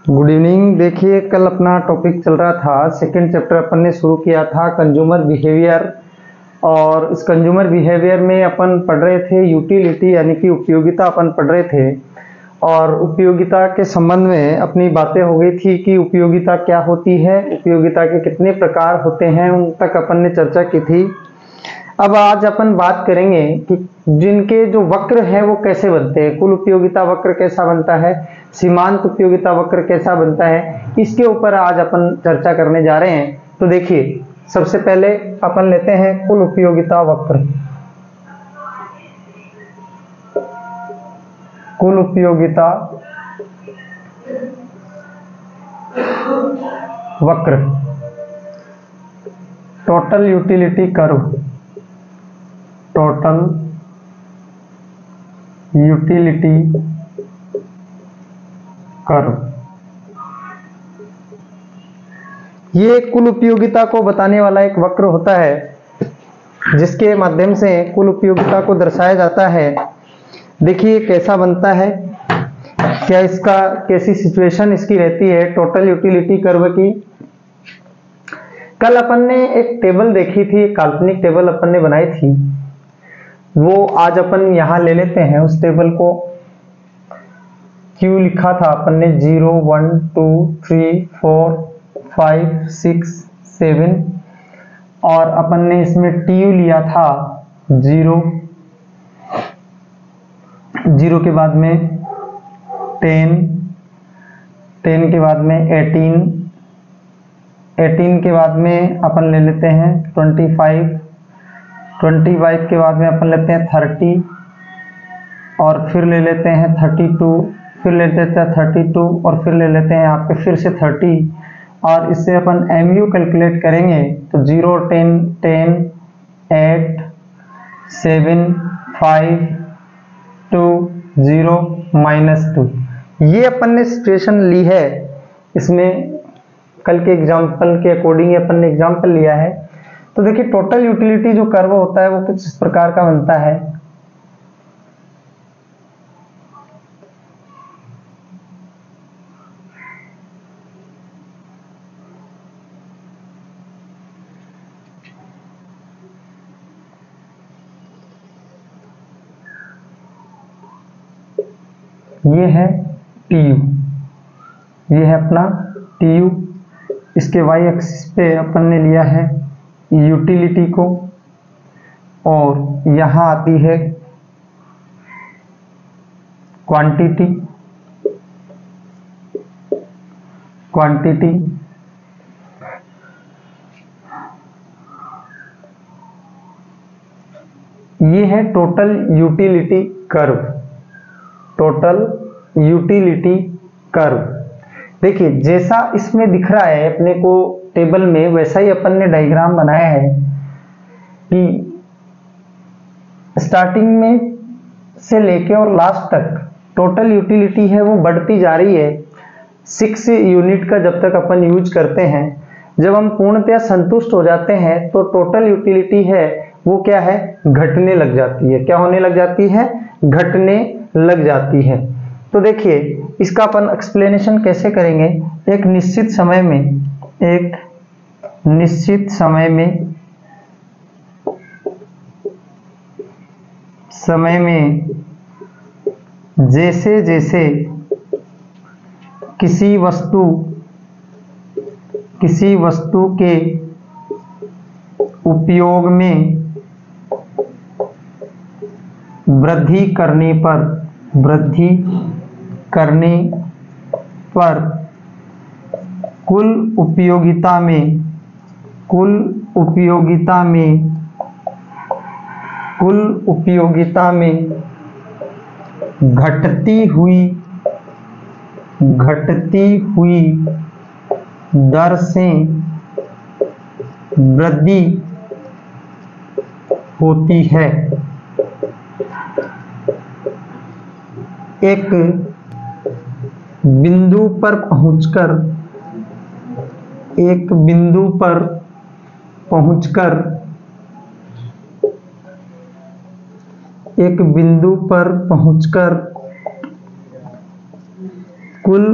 Good evening. देखिए, कल अपना टॉपिक चल रहा था, सेकंड चैप्टर अपन ने शुरू किया था कंज्यूमर बिहेवियर। और इस कंज्यूमर बिहेवियर में अपन पढ़ रहे थे यूटिलिटी यानी कि उपयोगिता अपन पढ़ रहे थे। और उपयोगिता के संबंध में अपनी बातें हो गई थी कि उपयोगिता क्या होती है, उपयोगिता के कितने प्रकार होते हैं, उन तक अपन ने चर्चा की थी। अब आज अपन बात करेंगे कि जिनके जो वक्र हैं वो कैसे बनते हैं। कुल उपयोगिता वक्र कैसा बनता है, सीमांत उपयोगिता वक्र कैसा बनता है, इसके ऊपर आज अपन चर्चा करने जा रहे हैं। तो देखिए, सबसे पहले अपन लेते हैं कुल उपयोगिता वक्र। कुल उपयोगिता वक्र, total utility curve, total utility curve. ये कुल उपयोगिता को बताने वाला एक वक्र होता है जिसके माध्यम से कुल उपयोगिता को दर्शाया जाता है। देखिए कैसा बनता है, क्या इसका कैसी सिचुएशन इसकी रहती है टोटल यूटिलिटी कर्व की। कल अपन ने एक टेबल देखी थी, एक काल्पनिक टेबल अपन ने बनाई थी, वो आज अपन यहां ले लेते हैं। उस टेबल को क्यू लिखा था अपन ने, 0 1 2 3 4 5 6 7, और अपन ने इसमें टीयू लिया था 0, 0 के बाद में 10, 10 के बाद में 18, 18 के बाद में अपन ले लेते हैं 25, 25 के बाद में अपन लेते हैं 30, और फिर ले लेते हैं 32, फिर ले लेते हैं 32, और फिर ले लेते हैं यहाँ पे फिर से 30। और इससे अपन MU कैलकुलेट करेंगे तो 0 10 10 8 7 5 2 0 -2। ये अपन ने सिचुएशन ली है, इसमें कल के एग्जाम्पल के अकॉर्डिंग अपन ने एग्जाम्पल लिया है। तो देखिए टोटल यूटिलिटी जो कर्व होता है वो कुछ इस प्रकार का बनता है। ये है TU, ये है अपना TU। इसके y एक्सिस पे अपन ने लिया है यूटिलिटी को, और यहाँ आती है क्वांटिटी, क्वांटिटी। ये है total utility curve, total utility curve. देखिए जैसा इसमें दिख रहा है अपने को टेबल में, वैसा ही अपन ने डायग्राम बनाया है कि स्टार्टिंग में से लेके और लास्ट तक टोटल यूटिलिटी है वो बढ़ती जा रही है। 6 यूनिट का जब तक अपन यूज करते हैं, जब हम पूर्णतया संतुष्ट हो जाते हैं तो टोटल यूटिलिटी है वो क्या है, घटने लग जाती है। क्या होने लग जाती है, घटने लग जाती है। तो देखिए इसका अपन एक्सप्लेनेशन कैसे करेंगे। एक निश्चित समय में, एक निश्चित समय में जैसे जैसे किसी वस्तु के उपयोग में वृद्धि करने पर कुल उपयोगिता में घटती हुई दर से वृद्धि होती है। एक बिंदु पर पहुंचकर कुल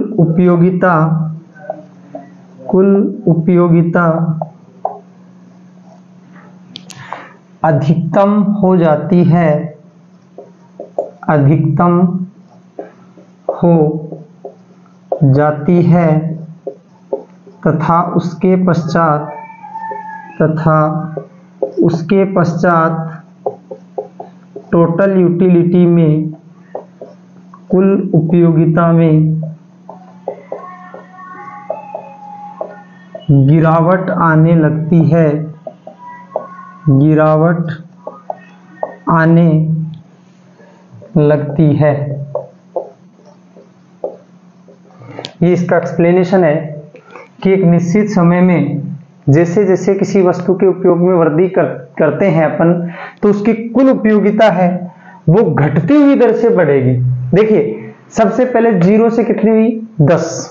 उपयोगिता अधिकतम हो जाती है, अधिकतम हो जाती है तथा उसके पश्चात टोटल यूटिलिटी में, कुल उपयोगिता में गिरावट आने लगती है, गिरावट आने लगती है। ये इसका एक्सप्लेनेशन है कि एक निश्चित समय में जैसे जैसे किसी वस्तु के उपयोग में वृद्धि करते हैं अपन, तो उसकी कुल उपयोगिता है वो घटती हुई दर से बढ़ेगी। देखिए सबसे पहले 0 से कितनी हुई 10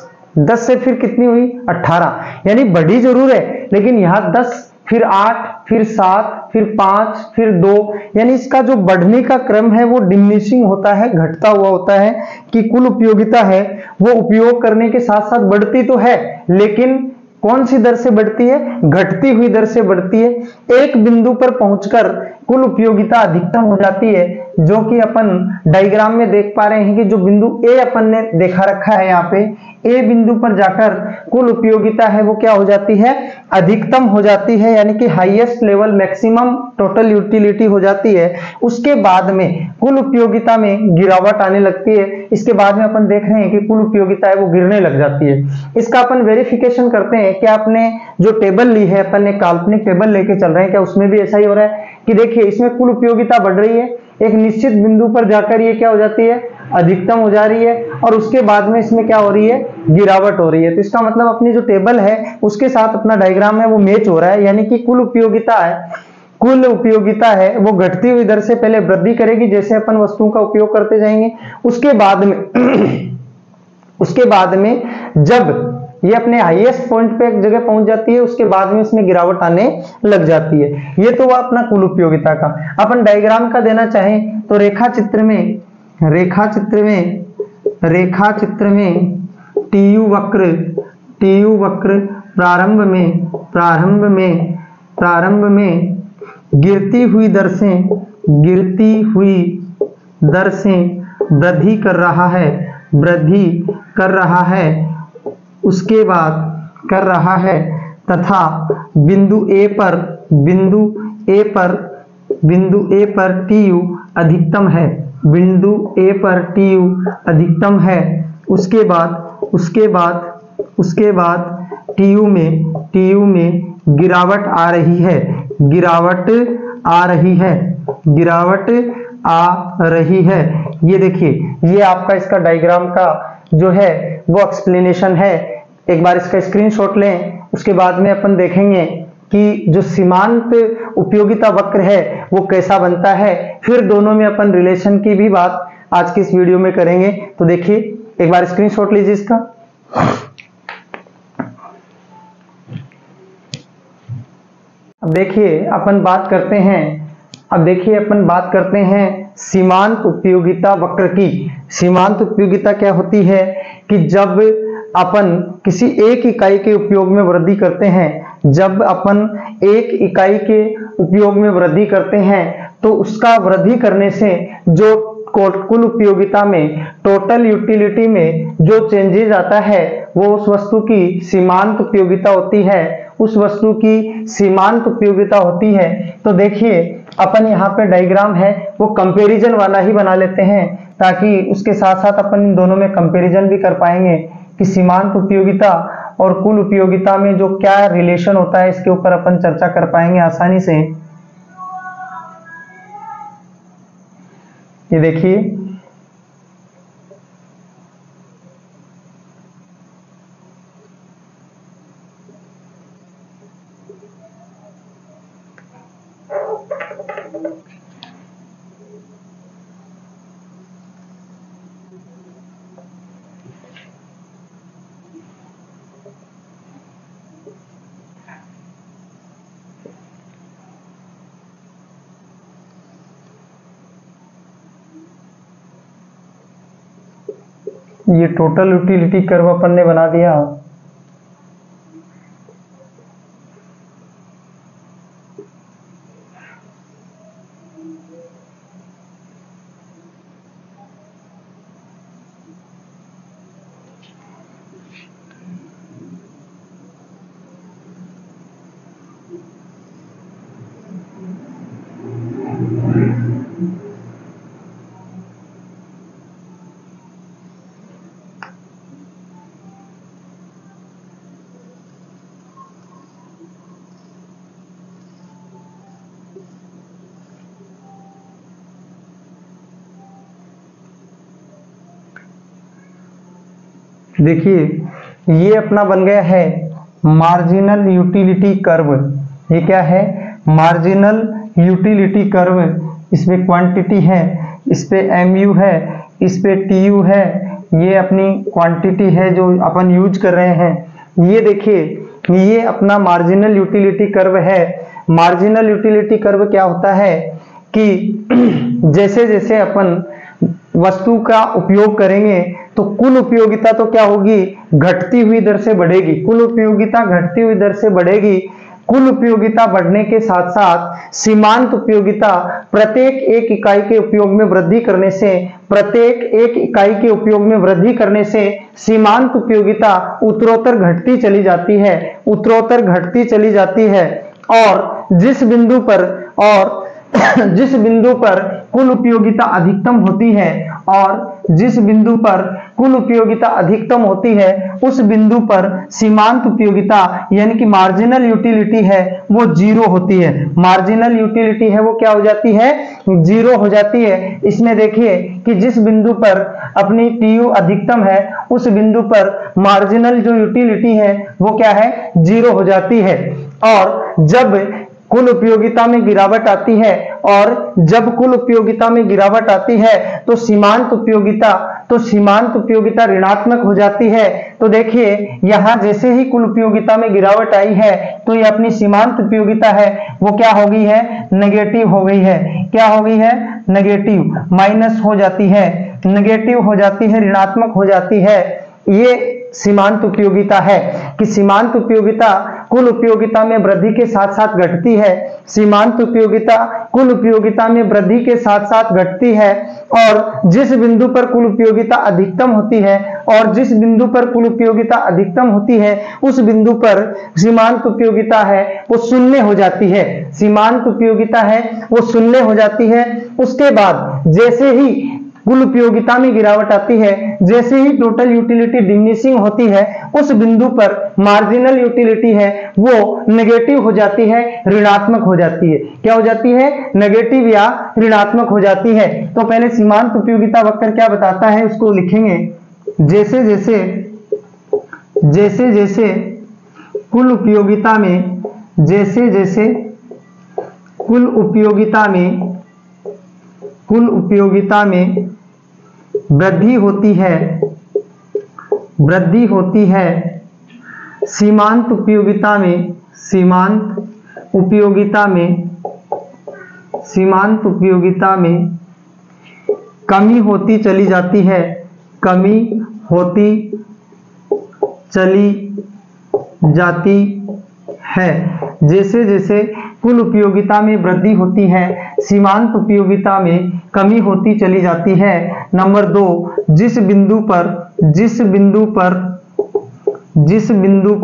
से फिर कितनी हुई 18, यानी बढ़ी जरूर है लेकिन यहाँ 10 फिर 8 फिर 7 फिर 5 फिर 2, यानी इसका जो बढ़ने का क्रम है वो डिमिनिशिंग होता है, घटता हुआ होता है कि कुल उपयोगिता है वो उपयोग करने के साथ साथ बढ़ती तो है लेकिन कौन सी दर से बढ़ती है, घटती हुई दर से बढ़ती है। एक बिंदु पर पहुंचकर कुल उपयोगिता अधिकतम हो जाती है, जो कि अपन डायग्राम में देख पा रहे हैं कि जो बिंदु ए अपन ने देखा रखा है यहाँ पे, ए बिंदु पर जाकर कुल उपयोगिता है वो क्या हो जाती है, अधिकतम हो जाती है, यानी कि highest level maximum total utility हो जाती है। उसके बाद में कुल उपयोगिता में गिरावट आने लगती है। इसके बाद में अपन देख रहे हैं कि कुल उपयोगिता है वो गिरने लग जाती है। इसका अपन वेरिफिकेशन करते हैं कि आपने जो टेबल ली है, अपन ने काल्पनिक टेबल लेके चल रहे हैं, क्या उसमें भी ऐसा ही हो रहा है कि देखिए इसमें कुल उपयोगिता बढ़ रही है, एक निश्चित बिंदु पर जाकर ये क्या हो जाती है, अधिकतम हो जा रही है, और उसके बाद में इसमें क्या हो रही है, गिरावट हो रही है। तो इसका मतलब अपनी जो टेबल है उसके साथ अपना डायग्राम है वो मैच हो रहा है, यानी कि कुल उपयोगिता है वो घटती हुई दर से पहले वृद्धि करेगी जैसे अपन वस्तुओं का उपयोग करते जाएंगे। उसके बाद में जब ये अपने हाईएस्ट पॉइंट पे एक जगह पहुंच जाती है उसके बाद में इसमें गिरावट आने लग जाती है। ये तो हुआ अपना कुल उपयोगिता का। अपन डायग्राम का देना चाहें तो रेखा चित्र में टीयू वक्र प्रारंभ में गिरती हुई दर से वृद्धि कर रहा है उसके बाद कर रहा है तथा बिंदु ए पर टीयू अधिकतम है, अधिकतम है। उसके बाद टीयू में गिरावट आ रही है। ये देखिए ये आपका इसका डायग्राम का जो है वो एक्सप्लेनेशन है। एक बार इसका स्क्रीनशॉट लें, उसके बाद में अपन देखेंगे कि जो सीमांत उपयोगिता वक्र है वो कैसा बनता है, फिर दोनों में अपन रिलेशन की भी बात आज की इस वीडियो में करेंगे। तो देखिए एक बार स्क्रीनशॉट लीजिए इसका। अब देखिए अपन बात करते हैं सीमांत उपयोगिता वक्र की। सीमांत उपयोगिता क्या होती है कि जब अपन किसी एक इकाई के उपयोग में वृद्धि करते हैं, तो उसका वृद्धि करने से जो कुल उपयोगिता में, टोटल यूटिलिटी में जो चेंजेस आता है वो उस वस्तु की सीमांत उपयोगिता होती है, तो देखिए अपन यहाँ पे डायग्राम है वो कंपैरिजन वाला ही बना लेते हैं ताकि उसके साथ साथ अपन इन दोनों में कंपैरिजन भी कर पाएंगे कि सीमांत उपयोगिता और कुल उपयोगिता में जो क्या रिलेशन होता है, इसके ऊपर अपन चर्चा कर पाएंगे आसानी से। ये देखिए ये टोटल यूटिलिटी कर्व अपन ने बना दिया। देखिए ये अपना बन गया है मार्जिनल यूटिलिटी कर्व। ये क्या है? Marginal utility curve. इसमें क्वांटिटी है, इस पे MU है, इस पे TU है। ये अपनी क्वांटिटी है जो अपन यूज कर रहे हैं। ये देखिए ये अपना मार्जिनल यूटिलिटी कर्व है। मार्जिनल यूटिलिटी कर्व क्या होता है कि जैसे जैसे अपन वस्तु का उपयोग करेंगे तो कुल उपयोगिता तो क्या होगी? घटती हुई दर से बढ़ेगी। कुल उपयोगिता घटती हुई दर से बढ़ेगी। कुल उपयोगिता बढ़ने के साथ साथ सीमांत उपयोगिता प्रत्येक एक इकाई के उपयोग में वृद्धि करने से, प्रत्येक एक इकाई के उपयोग में वृद्धि करने से सीमांत उपयोगिता उत्तरोत्तर घटती चली जाती है, उत्तरोत्तर घटती चली जाती है। और जिस बिंदु पर कुल उपयोगिता अधिकतम होती है, और जिस बिंदु पर कुल उपयोगिता अधिकतम होती है उस बिंदु पर सीमांत उपयोगिता यानी कि मार्जिनल यूटिलिटी है वो जीरो होती है। मार्जिनल यूटिलिटी है वो क्या हो जाती है? जीरो हो जाती है। इसमें देखिए कि जिस बिंदु पर अपनी TU अधिकतम है उस बिंदु पर मार्जिनल जो यूटिलिटी है वो क्या है? जीरो हो जाती है। और जब कुल उपयोगिता में गिरावट आती है, और जब कुल उपयोगिता में गिरावट आती है तो सीमांत उपयोगिता ऋणात्मक हो जाती है। तो देखिए यहां जैसे ही कुल उपयोगिता में गिरावट आई है तो ये अपनी सीमांत उपयोगिता है वो क्या हो गई है? नेगेटिव हो गई है। क्या हो गई है? नेगेटिव, माइनस हो जाती है, नेगेटिव हो जाती है, ऋणात्मक हो जाती है। ये सीमांत उपयोगिता है कि सीमांत उपयोगिता कुल उपयोगिता में वृद्धि के साथ साथ घटती है। सीमांत उपयोगिता कुल उपयोगिता में वृद्धि के साथ साथ घटती है। और जिस बिंदु पर कुल उपयोगिता अधिकतम होती है, और जिस बिंदु पर कुल उपयोगिता अधिकतम होती है उस बिंदु पर सीमांत उपयोगिता है वो शून्य हो जाती है। सीमांत उपयोगिता है वो शून्य हो जाती है। उसके बाद जैसे ही कुल उपयोगिता में गिरावट आती है, जैसे ही टोटल यूटिलिटी डिमिनिशिंग होती है उस बिंदु पर मार्जिनल यूटिलिटी है वो नेगेटिव हो जाती है, ऋणात्मक हो जाती है। क्या हो जाती है? नेगेटिव या ऋणात्मक हो जाती है। तो पहले सीमांत उपयोगिता वक्र क्या बताता है उसको लिखेंगे। जैसे जैसे कुल उपयोगिता में, जैसे जैसे कुल उपयोगिता में वृद्धि होती है सीमांत उपयोगिता में कमी होती चली जाती है, कमी होती चली जाती है। जैसे जैसे कुल उपयोगिता में वृद्धि होती है सीमांत उपयोगिता में कमी होती चली जाती है। नंबर 2, जिस बिंदु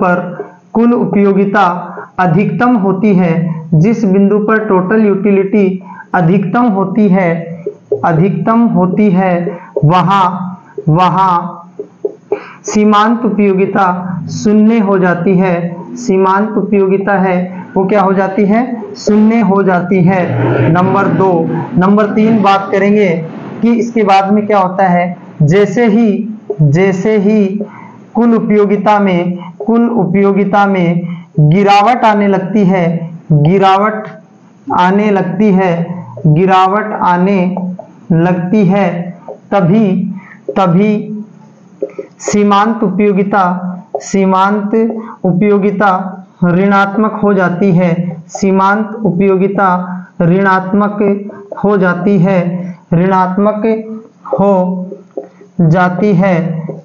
पर कुल उपयोगिता अधिकतम होती है, जिस बिंदु पर टोटल यूटिलिटी अधिकतम होती है वहां सीमांत उपयोगिता शून्य हो जाती है। सीमांत उपयोगिता है वो क्या हो जाती है? शून्य हो जाती है। नंबर 2। नंबर 3 बात करेंगे कि इसके बाद में क्या होता है। जैसे ही कुल उपयोगिता में गिरावट आने लगती है तभी सीमांत उपयोगिता ऋणात्मक हो जाती है। सीमांत उपयोगिता ऋणात्मक हो जाती है।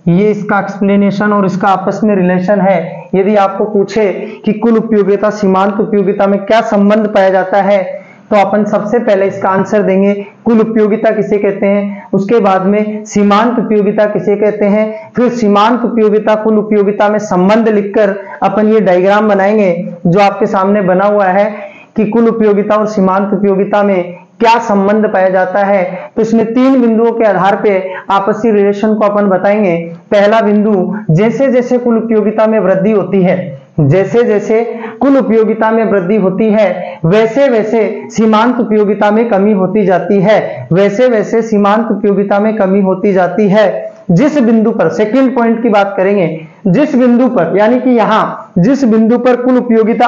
ये इसका एक्सप्लेनेशन और इसका आपस में रिलेशन है। यदि आपको पूछे कि कुल उपयोगिता सीमांत उपयोगिता में क्या संबंध पाया जाता है, तो अपन सबसे पहले इसका आंसर देंगे कुल उपयोगिता किसे कहते हैं, उसके बाद में सीमांत उपयोगिता किसे कहते हैं, फिर सीमांत उपयोगिता कुल उपयोगिता में संबंध लिखकर अपन ये डायग्राम बनाएंगे जो आपके सामने बना हुआ है कि कुल उपयोगिता और सीमांत उपयोगिता में क्या संबंध पाया जाता है। तो इसमें 3 बिंदुओं के आधार पे आपसी रिलेशन को अपन बताएंगे। पहला बिंदु, जैसे जैसे कुल उपयोगिता में वृद्धि होती है, जैसे जैसे कुल उपयोगिता में वृद्धि होती है वैसे वैसे सीमांत उपयोगिता में कमी होती जाती है, वैसे वैसे सीमांत उपयोगिता में कमी होती जाती है। जिस बिंदु पर, सेकंड पॉइंट की बात करेंगे, जिस बिंदु पर यानी कि यहां जिस बिंदु पर कुल उपयोगिता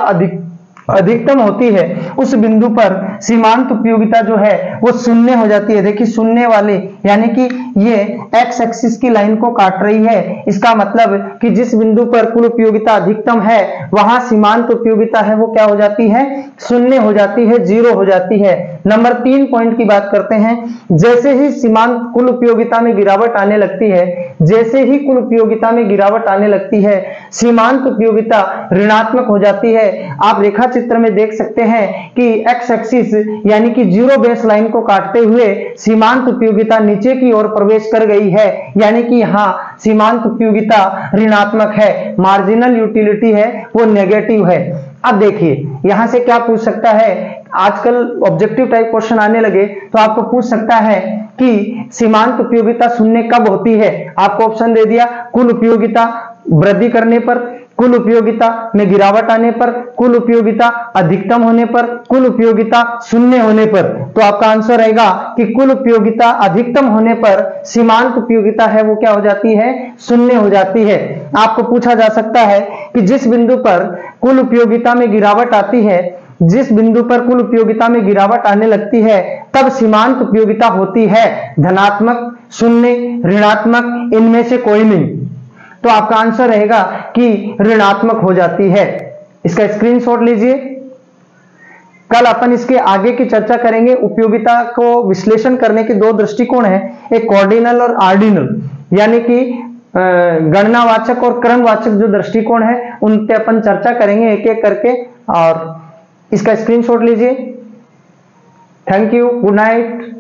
अधिकतम होती है उस बिंदु पर सीमांत उपयोगिता जो है वो शून्य हो जाती है। देखिए शून्य वाले यानी कि ये एक्स एक्सिस की लाइन को काट रही है। इसका मतलब कि जिस बिंदु पर कुल उपयोगिता अधिकतम है वहां सीमांत उपयोगिता है वो क्या हो जाती है, शून्य हो जाती है, 0 हो जाती है। नंबर 3 पॉइंट की बात करते हैं। जैसे ही सीमांत कुल उपयोगिता में गिरावट आने लगती है, जैसे ही कुल उपयोगिता में गिरावट आने लगती है सीमांत उपयोगिता ऋणात्मक हो जाती है। आप रेखा चित्र में देख सकते हैं कि एक्स एक्सिस यानी कि 0 बेस लाइन को काटते हुए सीमांत उपयोगिता नीचे की ओर प्रवेश कर गई है, यानी कि यहाँ सीमांत उपयोगिता ऋणात्मक है, मार्जिनल यूटिलिटी है वो नेगेटिव है। अब देखिए यहां से क्या पूछ सकता है, आजकल ऑब्जेक्टिव टाइप क्वेश्चन आने लगे तो आपको पूछ सकता है कि सीमांत उपयोगिता शून्य कब होती है। आपको ऑप्शन दे दिया, कुल उपयोगिता वृद्धि करने पर, कुल उपयोगिता में गिरावट आने पर, कुल उपयोगिता अधिकतम होने पर, कुल उपयोगिता शून्य होने पर। तो आपका आंसर रहेगा कि कुल उपयोगिता अधिकतम होने पर सीमांत उपयोगिता है वो क्या हो जाती है, शून्य हो जाती है। आपको पूछा जा सकता है कि जिस बिंदु पर कुल उपयोगिता में गिरावट आती है, जिस बिंदु पर कुल उपयोगिता में गिरावट आने लगती है तब सीमांत उपयोगिता होती है धनात्मक, शून्य, ऋणात्मक, इनमें से कोई नहीं। तो आपका आंसर रहेगा कि ऋणात्मक हो जाती है। इसका स्क्रीनशॉट लीजिए। कल अपन इसके आगे की चर्चा करेंगे। उपयोगिता को विश्लेषण करने के 2 दृष्टिकोण हैं, एक ऑर्डिनल और आर्डिनल, यानी कि गणनावाचक और क्रमवाचक जो दृष्टिकोण है उन पे अपन चर्चा करेंगे एक एक करके। और इसका स्क्रीनशॉट लीजिए। Thank you, good night.